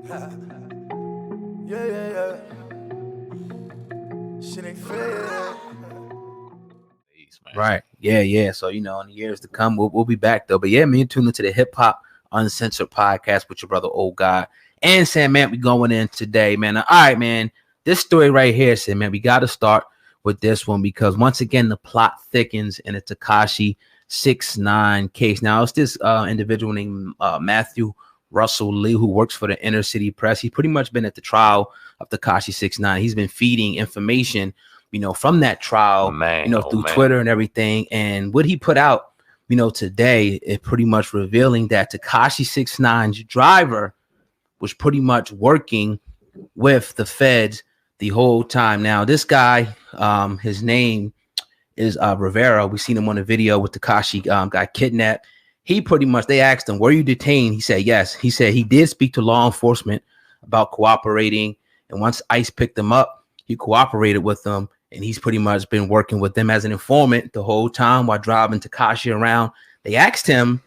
Yeah, yeah, yeah. Shit ain't fair. Right. Yeah, yeah. So, in the years to come, we'll be back though. But yeah, man, tune into the Hip Hop Uncensored podcast with your brother, Old God, and SamAnt. We going in today, man. All right, man. This story right here, Sam, man, we got to start with this one because once again, the plot thickens in a Tekashi 6ix9ine case. Now, it's this individual named Matthew Russell Lee who works for the Inner City Press. He's pretty much been at the trial of Tekashi 6ix9ine. He's been feeding information from that trial, through Twitter and everything. And what he put out, today, is pretty much revealing that Tekashi 6ix9ine's driver was pretty much working with the feds the whole time. Now, this guy, his name is Rivera. We seen him on a video with Tekashi got kidnapped. He pretty much, they asked him, were you detained? He said, yes. He said he did speak to law enforcement about cooperating. And once ICE picked him up, he cooperated with them. And he's pretty much been working with them as an informant the whole time while driving Tekashi around. They asked him,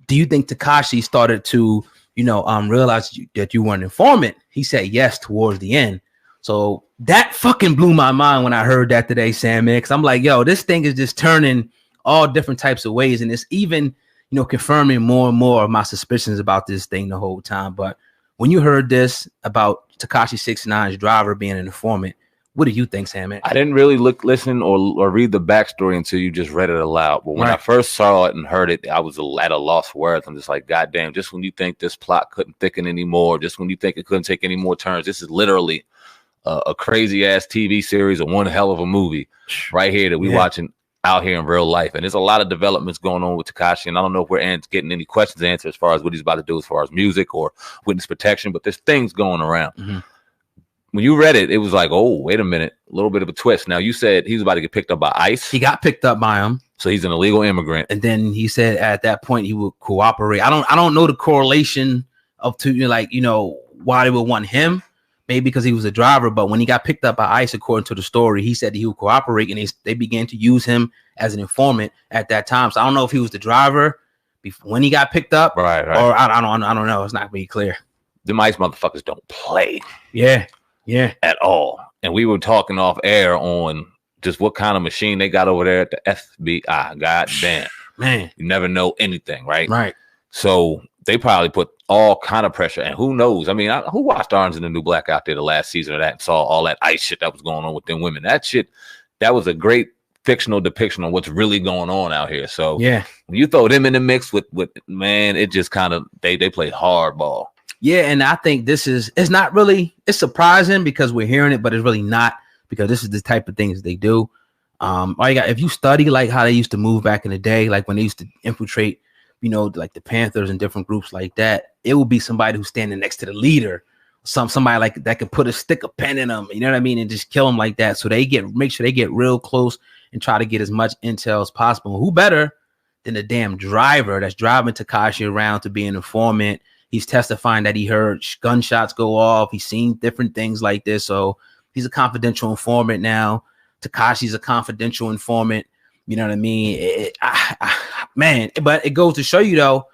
do you think Tekashi started to, realize that you were an informant? He said yes towards the end. So that fucking blew my mind when I heard that today, Sam, because I'm like, yo, this thing is just turning all different types of ways. And it's even, confirming more and more of my suspicions about this thing the whole time. But when you heard this about Tekashi 6ix9ine's driver being an informant, what do you think, SamAnt? I didn't really listen or read the backstory until you just read it aloud. But when I first saw it and heard it, I was at a loss for words. I'm just like, God damn, just when you think this plot couldn't thicken anymore, just when you think it couldn't take any more turns, this is literally a crazy ass TV series and one hell of a movie right here that we watching out here in real life. And there's a lot of developments going on with Tekashi. And I don't know if we're getting any questions answered as far as what he's about to do as far as music or witness protection, but there's things going around. Mm-hmm. When you read it, it was like, oh, wait a minute, a little bit of a twist. Now, you said he was about to get picked up by ICE. He got picked up by him. So he's an illegal immigrant. And then he said at that point he would cooperate. I don't know the correlation of why they would want him. Maybe because he was a driver. But when he got picked up by ICE, according to the story, he said he would cooperate. And they began to use him as an informant at that time. So I don't know if he was the driver when he got picked up. Right. Or I don't know. It's not really clear. The ICE motherfuckers don't play. Yeah. At all. And we were talking off air on just what kind of machine they got over there at the FBI. God damn. Man. You never know anything, right? Right. So they probably put all kind of pressure. And who knows? I mean, who watched Orange and the New Black out there the last season of that and saw all that ICE shit that was going on with them women? That shit, that was a great fictional depiction of what's really going on out here. So yeah, when you throw them in the mix with man, it just kind of, they play hardball. Yeah, and I think it's not really, it's surprising because we're hearing it, but it's really not, because this is the type of things they do. If you study like how they used to move back in the day, like when they used to infiltrate, like the Panthers and different groups like that, it would be somebody who's standing next to the leader, somebody like that could put a stick of pen in them, you know what I mean, and just kill them like that. So make sure they get real close and try to get as much intel as possible. Who better than the damn driver that's driving Tekashi around to be an informant? He's testifying that he heard gunshots go off. He's seen different things like this. So he's a confidential informant now. Tekashi's a confidential informant. You know what I mean? Man, but it goes to show you, though,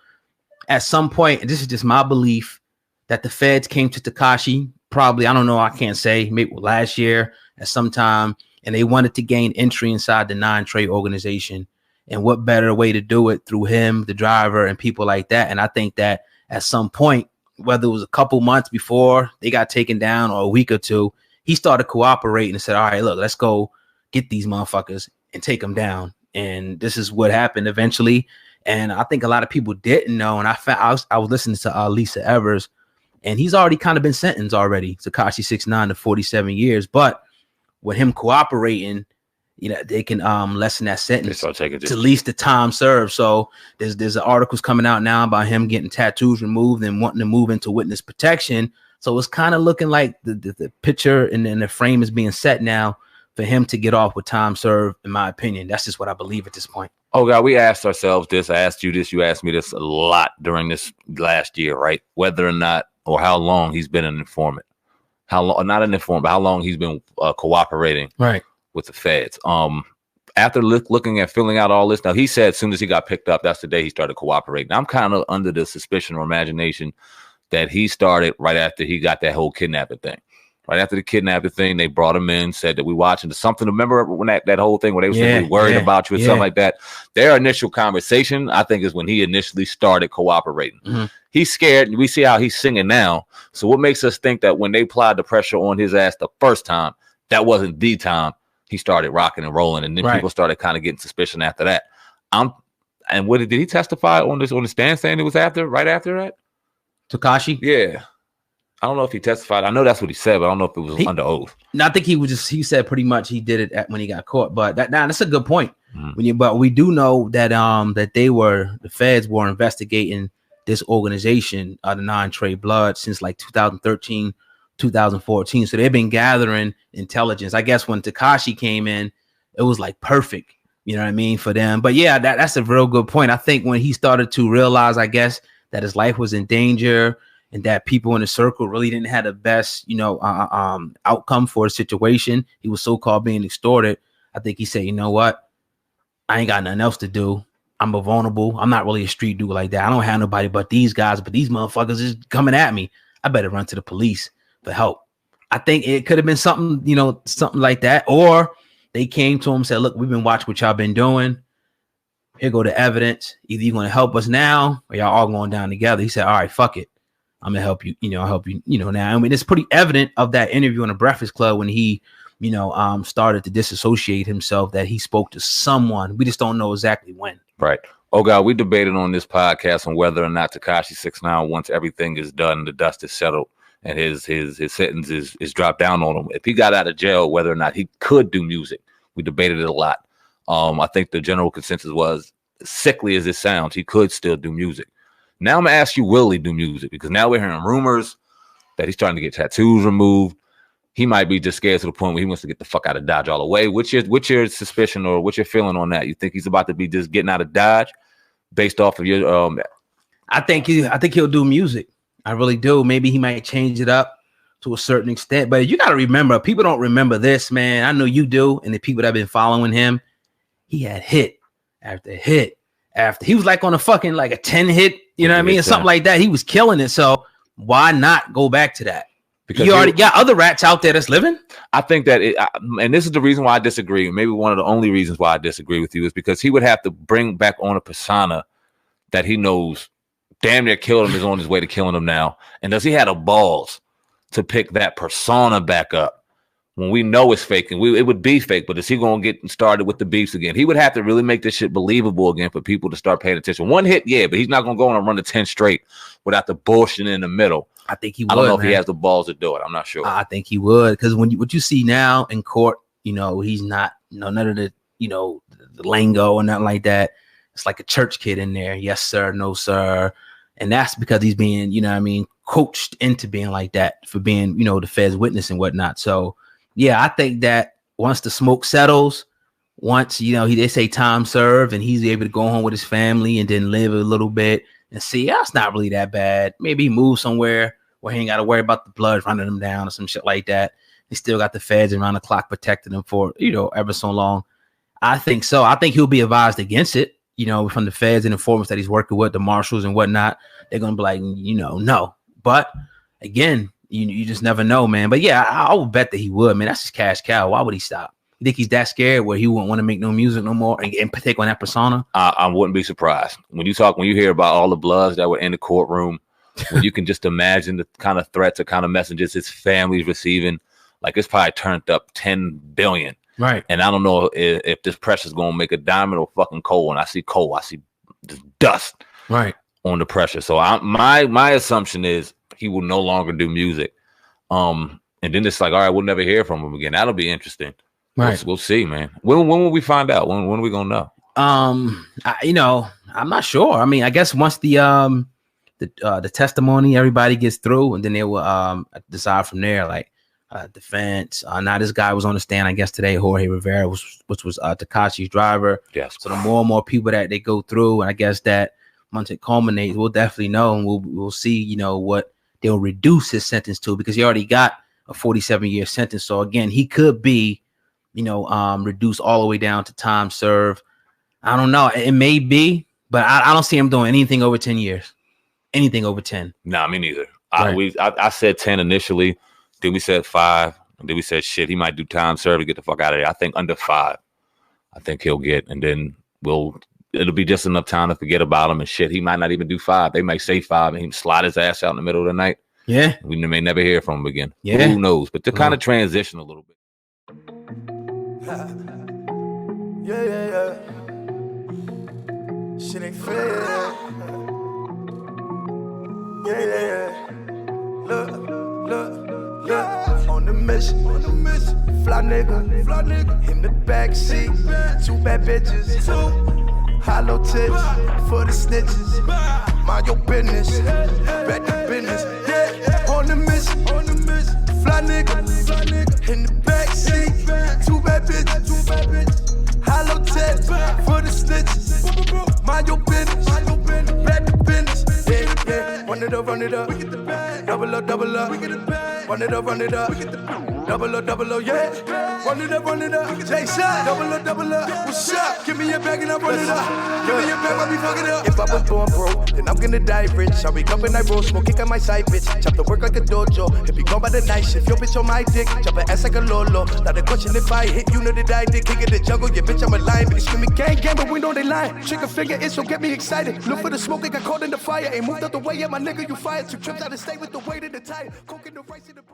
at some point, and this is just my belief, that the feds came to Tekashi probably, I don't know, I can't say, maybe last year at some time, and they wanted to gain entry inside the non-trade organization. And what better way to do it through him, the driver, and people like that. And I think that at some point, whether it was a couple months before they got taken down or a week or two, he started cooperating and said, all right, look, let's go get these motherfuckers and take them down. And this is what happened eventually. And I think a lot of people didn't know. And I was listening to Lisa Evers, and he's already kind of been sentenced already, Tekashi 6ix9ine, to 47 years. But with him cooperating, they can lessen that sentence to at least the time served. So there's articles coming out now about him getting tattoos removed and wanting to move into witness protection. So it's kind of looking like the picture and the frame is being set now for him to get off with time served, in my opinion. That's just what I believe at this point. Oh, God, we asked ourselves this. I asked you this. You asked me this a lot during this last year, right? Whether or not or how long he's been an informant. How long, not an informant, but how long he's been cooperating with the feds. After looking at filling out all this, now he said as soon as he got picked up, that's the day he started cooperating. I'm kind of under the suspicion or imagination that he started right after he got that whole kidnapping thing. Right after the kidnapping thing, they brought him in, said that we watching something. Remember when that whole thing where they were saying we worried about you and stuff like that? Their initial conversation, I think, is when he initially started cooperating. He's scared, and we see how he's singing now. So what makes us think that when they applied the pressure on his ass the first time, that wasn't the time he started rocking and rolling, and then people started kind of getting suspicion after that. And what did he testify on the stand saying it was right after that? Tekashi? Yeah. I don't know if he testified. I know that's what he said, but I don't know if it was under oath. No, I think he said pretty much he did it when he got caught. But that's a good point. But we do know that that the feds were investigating this organization, the Non-Trade Blood, since like 2013, 2014. So they've been gathering intelligence. I guess when Tekashi came in, it was like perfect, you know what I mean, for them. But yeah, that's a real good point. I think when he started to realize, I guess, that his life was in danger, and that people in the circle really didn't have the best, outcome for a situation. He was so-called being extorted. I think he said, you know what? I ain't got nothing else to do. I'm vulnerable. I'm not really a street dude like that. I don't have nobody but these guys, but these motherfuckers is coming at me. I better run to the police for help. I think it could have been something, something like that. Or they came to him and said, look, we've been watching what y'all been doing. Here go the evidence. Either you're going to help us now or y'all all going down together. He said, all right, fuck it. I'm gonna help you, I'll help you, now. I mean, it's pretty evident of that interview on the Breakfast Club when he, started to disassociate himself, that he spoke to someone. We just don't know exactly when. Right. Oh God, we debated on this podcast on whether or not Tekashi 6ix9ine, once everything is done, the dust is settled, and his sentence is dropped down on him, if he got out of jail, whether or not he could do music. We debated it a lot. I think the general consensus was, sickly as it sounds, he could still do music. Now I'm gonna ask you, will he do music? Because now we're hearing rumors that he's trying to get tattoos removed. He might be just scared to the point where he wants to get the fuck out of Dodge all the way. What's your suspicion, or what's your feeling on that? You think he's about to be just getting out of Dodge based off of your I think he'll do music. I really do. Maybe he might change it up to a certain extent. But you gotta remember, people don't remember this, man. I know you do, and the people that have been following him, he had hit after hit after. He was like on a fucking like a 10 hit. You know what I mean? Something like that. He was killing it. So why not go back to that? Because you already got other rats out there that's living. I think that and this is the reason why I disagree. Maybe one of the only reasons why I disagree with you is because he would have to bring back on a persona that he knows damn near killed him, is on his way to killing him now. And does he have the balls to pick that persona back up when we know it's fake? And it would be fake, but is he going to get started with the beefs again? He would have to really make this shit believable again for people to start paying attention. One hit, yeah, but he's not going to go on and run the 10 straight without the bullshit in the middle. I think he would. I don't know if he has the balls to do it. I'm not sure. I think he would, because what you see now in court, he's not, none of the, the lingo or nothing like that. It's like a church kid in there. Yes, sir. No, sir. And that's because he's being, coached into being like that for being, the Fed's witness and whatnot. So, yeah, I think that once the smoke settles, once, they say time served and he's able to go home with his family and then live a little bit and see, it's not really that bad. Maybe he moves somewhere where he ain't got to worry about the blood running him down or some shit like that. He still got the feds around the clock protecting him for, ever so long. I think so. I think he'll be advised against it, from the feds and informants that he's working with, the marshals and whatnot. They're going to be like, no. But again, you just never know, man. But yeah, I would bet that he would, man. That's his cash cow. Why would he stop? You think he's that scared where he won't want to make no music no more and take on that persona? I wouldn't be surprised when you hear about all the bloods that were in the courtroom, when you can just imagine the kind of threats or kind of messages his family's receiving. Like, it's probably turned up 10 billion. Right. And I don't know if this pressure's going to make a diamond or fucking coal. When I see coal, I see just dust. Right. On the pressure. So my assumption is he will no longer do music. And then it's like, all right, we'll never hear from him again. That'll be interesting. Right. We'll see, man. When will we find out? When are we gonna know? I'm not sure. I mean, I guess once the testimony, everybody gets through, and then they will decide from there. Like defense. Now this guy was on the stand, I guess today, Jorge Rivera, which was Tekashi's driver. Yes. So the more and more people that they go through, and I guess that once it culminates, we'll definitely know, and we'll see, what they'll reduce his sentence to, because he already got a 47-year sentence. So again, he could be, reduced all the way down to time served. I don't know. It may be, but I don't see him doing anything over 10 years. anything over 10. Nah, me neither. Right. I said 10 initially. Then we said 5. And then we said, shit, he might do time serve to get the fuck out of there. I think under 5. I think he'll get, and then it'll be just enough time to forget about him and shit. He might not even do 5. They might say 5 and he slide his ass out in the middle of the night. Yeah. We may never hear from him again. Yeah. Who knows? But to kind of transition a little bit. Yeah. Shit ain't fair. Yeah. Look. On the mission. Fly nigga. In the backseat. 2 bad bitches. Hollow tips for the snitches. Mind your business. Back to business. Yeah. On the mission. Fly nigga. In the backseat. 2 bad bitches. Hollow tips for the snitches. Mind your business. Back to business. Yeah. Run it up. Double up. Run it up. Double up, yeah. Run it up. J-Shot. Double up. What's up? Give me your bag and I run it up. Give me your bag while we fuck it up. If I was born broke, then I'm gonna die rich. I wake up and I roll smoke, kick on my side bitch. Chop the work like a dojo. If you gone by the night shift, your bitch on my dick. Chop her ass like a lolo. Now the question if I hit, you know that I did. Kick in the jungle, yeah bitch, I'm a lion. Bitch screaming gang, but we know they lying. Trigger finger, it so get me excited. Look for the smoke, I got caught in the fire. Ain't moved out the way, yeah my nigga, you fired. 2 trips out of state with the weight of the tire. Coke in the rice in the bread.